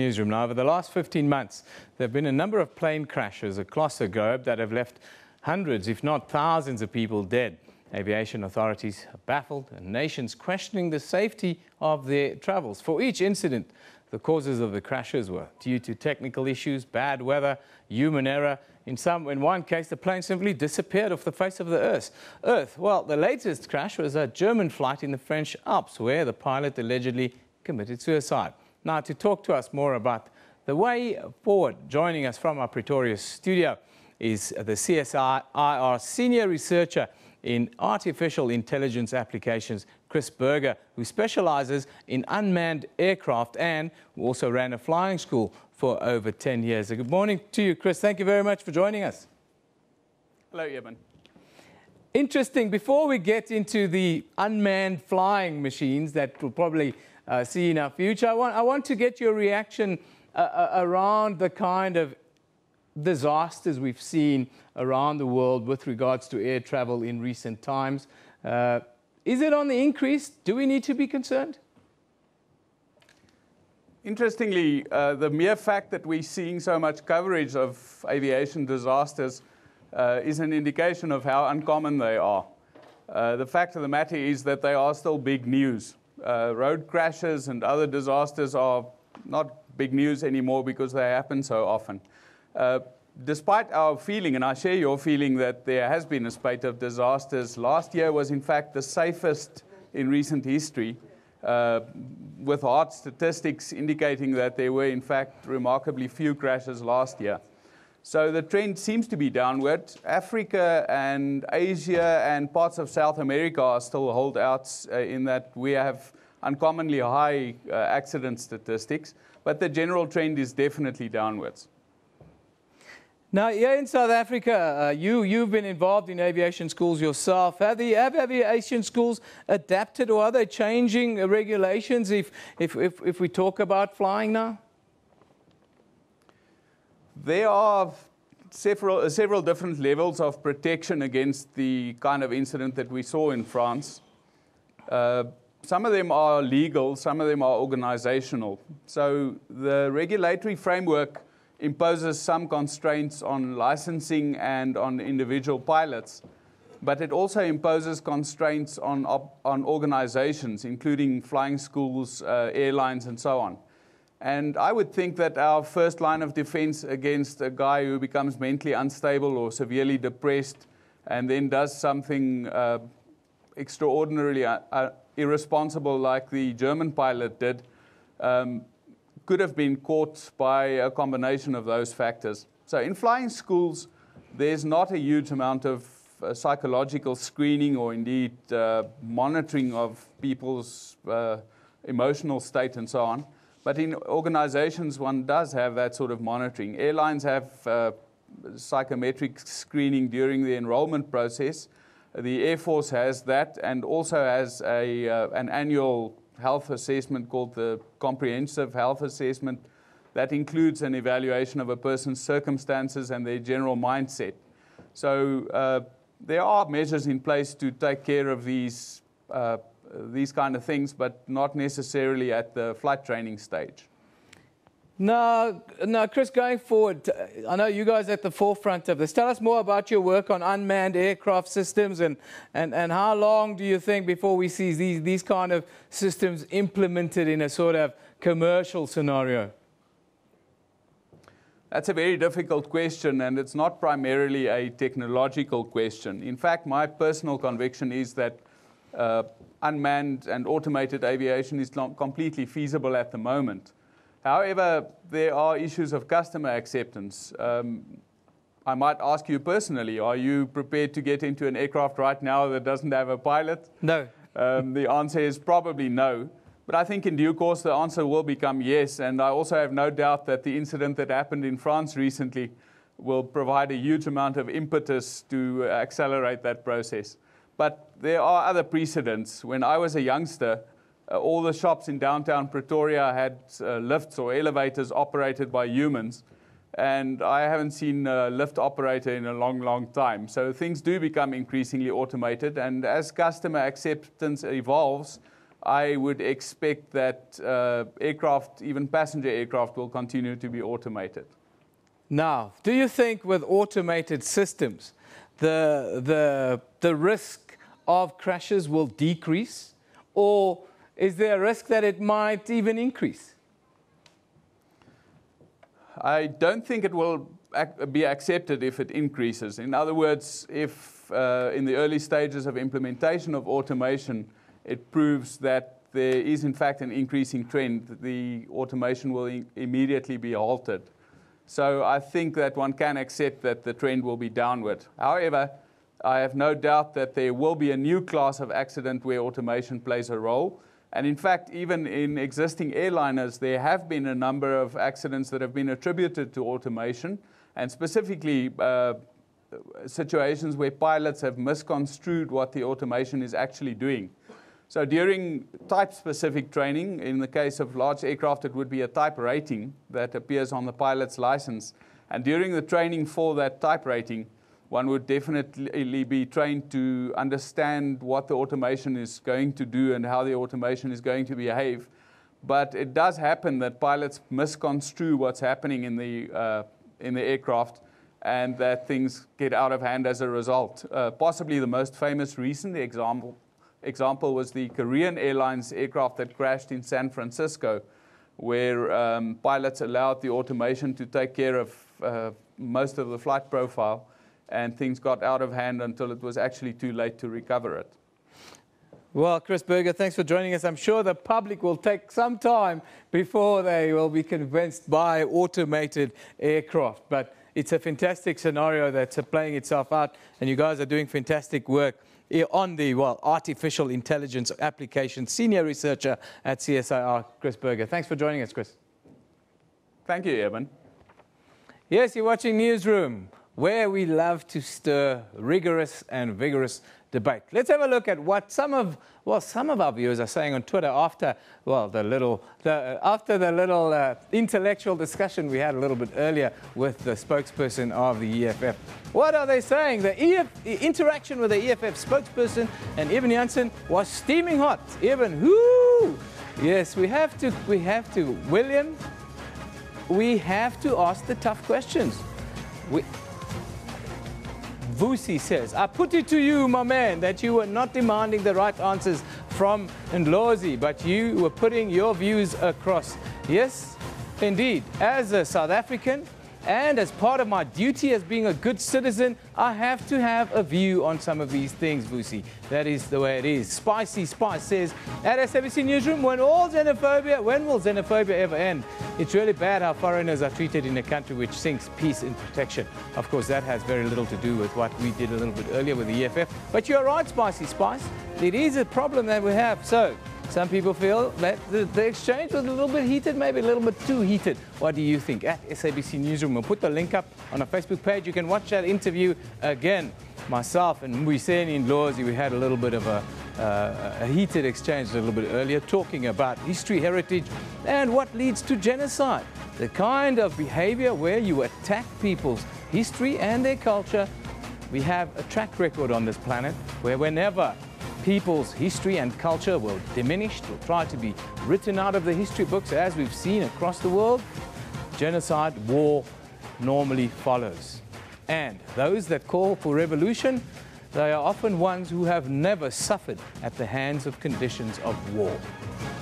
Newsroom. Now, over the last 15 months, there have been a number of plane crashes across the globe that have left hundreds, if not thousands, of people dead. Aviation authorities are baffled and nations questioning the safety of their travels. For each incident, the causes of the crashes were due to technical issues, bad weather, human error. In one case, the plane simply disappeared off the face of the Earth. Well, the latest crash was a German flight in the French Alps, where the pilot allegedly committed suicide. Now, to talk to us more about the way forward, joining us from our Pretoria studio is the CSIR Senior Researcher in Artificial Intelligence Applications, Chris Berger, who specialises in unmanned aircraft and who also ran a flying school for over 10 years. So good morning to you, Chris. Thank you very much for joining us. Hello, Eben. Interesting. Before we get into the unmanned flying machines that we'll probably see in our future, I want to get your reaction around the kind of disasters we've seen around the world with regards to air travel in recent times. Is it on the increase? Do we need to be concerned? Interestingly, the mere fact that we're seeing so much coverage of aviation disasters is an indication of how uncommon they are. The fact of the matter is that they are still big news. Road crashes and other disasters are not big news anymore because they happen so often. Despite our feeling, and I share your feeling, that there has been a spate of disasters, last year was in fact the safest in recent history, with hard statistics indicating that there were in fact remarkably few crashes last year. So the trend seems to be downward. Africa and Asia and parts of South America are still holdouts in that we have uncommonly high accident statistics, but the general trend is definitely downwards. Now, here in South Africa, you've been involved in aviation schools yourself. Have aviation schools adapted, or are they changing regulations if we talk about flying now? There are several different levels of protection against the kind of incident that we saw in France. Some of them are legal, some of them are organizational. So the regulatory framework imposes some constraints on licensing and on individual pilots, but it also imposes constraints on organizations, including flying schools, airlines, and so on. And I would think that our first line of defense against a guy who becomes mentally unstable or severely depressed and then does something extraordinarily irresponsible like the German pilot did could have been caught by a combination of those factors. So in flying schools, there's not a huge amount of psychological screening or indeed monitoring of people's emotional state and so on. But in organizations, one does have that sort of monitoring. Airlines have psychometric screening during the enrollment process. The Air Force has that and also has an annual health assessment called the Comprehensive Health Assessment that includes an evaluation of a person's circumstances and their general mindset. So there are measures in place to take care of these kind of things, but not necessarily at the flight training stage. Now, Chris, going forward, I know you guys are at the forefront of this. Tell us more about your work on unmanned aircraft systems and how long do you think before we see these kind of systems implemented in a sort of commercial scenario? That's a very difficult question, and it's not primarily a technological question. In fact, my personal conviction is that unmanned and automated aviation is not completely feasible at the moment. However, there are issues of customer acceptance. I might ask you personally, are you prepared to get into an aircraft right now that doesn't have a pilot? No. The answer is probably no. But I think in due course the answer will become yes. And I also have no doubt that the incident that happened in France recently will provide a huge amount of impetus to accelerate that process. But there are other precedents. When I was a youngster, all the shops in downtown Pretoria had lifts or elevators operated by humans. And I haven't seen a lift operator in a long, long time. So things do become increasingly automated. And as customer acceptance evolves, I would expect that aircraft, even passenger aircraft, will continue to be automated. Now, do you think with automated systems, the risk of crashes will decrease, or is there a risk that it might even increase? I don't think it will be accepted if it increases. In other words, if in the early stages of implementation of automation, it proves that there is in fact an increasing trend, the automation will immediately be halted. So I think that one can accept that the trend will be downward. However, I have no doubt that there will be a new class of accident where automation plays a role. And in fact, even in existing airliners, there have been a number of accidents that have been attributed to automation, and specifically situations where pilots have misconstrued what the automation is actually doing. So during type-specific training, in the case of large aircraft, it would be a type rating that appears on the pilot's license. And during the training for that type rating, one would definitely be trained to understand what the automation is going to do and how the automation is going to behave. But it does happen that pilots misconstrue what's happening in the aircraft, and that things get out of hand as a result. Possibly the most famous recent example was the Korean Airlines aircraft that crashed in San Francisco, where pilots allowed the automation to take care of most of the flight profile, and things got out of hand until it was actually too late to recover it. Well, Chris Berger, thanks for joining us. I'm sure the public will take some time before they will be convinced by automated aircraft. But it's a fantastic scenario that's playing itself out, and you guys are doing fantastic work on the, artificial intelligence application. Senior Researcher at CSIR, Chris Berger. Thanks for joining us, Chris. Thank you, Evan. Yes, you're watching Newsroom, where we love to stir rigorous and vigorous debate. Let's have a look at what some of our viewers are saying on Twitter after the little intellectual discussion we had a little bit earlier with the spokesperson of the EFF. What are they saying? The interaction with the EFF spokesperson and Evan Janssen was steaming hot. Evan, whoo! Yes, we have to, William, we have to ask the tough questions. Vusi says, I put it to you, my man, that you were not demanding the right answers from Ndlozi, but you were putting your views across. Yes, indeed. As a South African and as part of my duty as being a good citizen, I have to have a view on some of these things, Vusi. That is the way it is. Spicy Spice says, at SABC Newsroom, when will xenophobia ever end? It's really bad how foreigners are treated in a country which sinks peace and protection. Of course, that has very little to do with what we did a little bit earlier with the EFF. But you're right, Spicy Spice. It is a problem that we have. So some people feel that the exchange was a little bit heated, maybe a little bit too heated. What do you think? At SABC Newsroom, we'll put the link up on our Facebook page. You can watch that interview again. Myself and Mbuyiseni and Ndlozi, we had a little bit of a heated exchange a little bit earlier, talking about history, heritage, and what leads to genocide. The kind of behavior where you attack people's history and their culture. We have a track record on this planet where whenever people's history and culture will diminish, will try to be written out of the history books, as we've seen across the world, genocide, war normally follows. And those that call for revolution, they are often ones who have never suffered at the hands of conditions of war.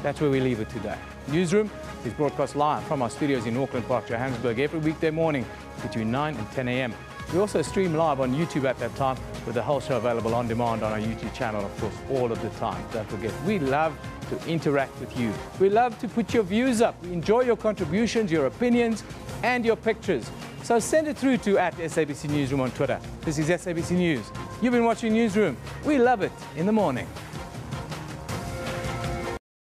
That's where we leave it today. Newsroom is broadcast live from our studios in Auckland Park, Johannesburg, every weekday morning between 9 and 10 a.m. We also stream live on YouTube at that time, with the whole show available on demand on our YouTube channel, of course, all of the time. Don't forget, we love to interact with you. We love to put your views up. We enjoy your contributions, your opinions, and your pictures. So send it through to @SABC Newsroom on Twitter. This is SABC News. You've been watching Newsroom. We love it in the morning.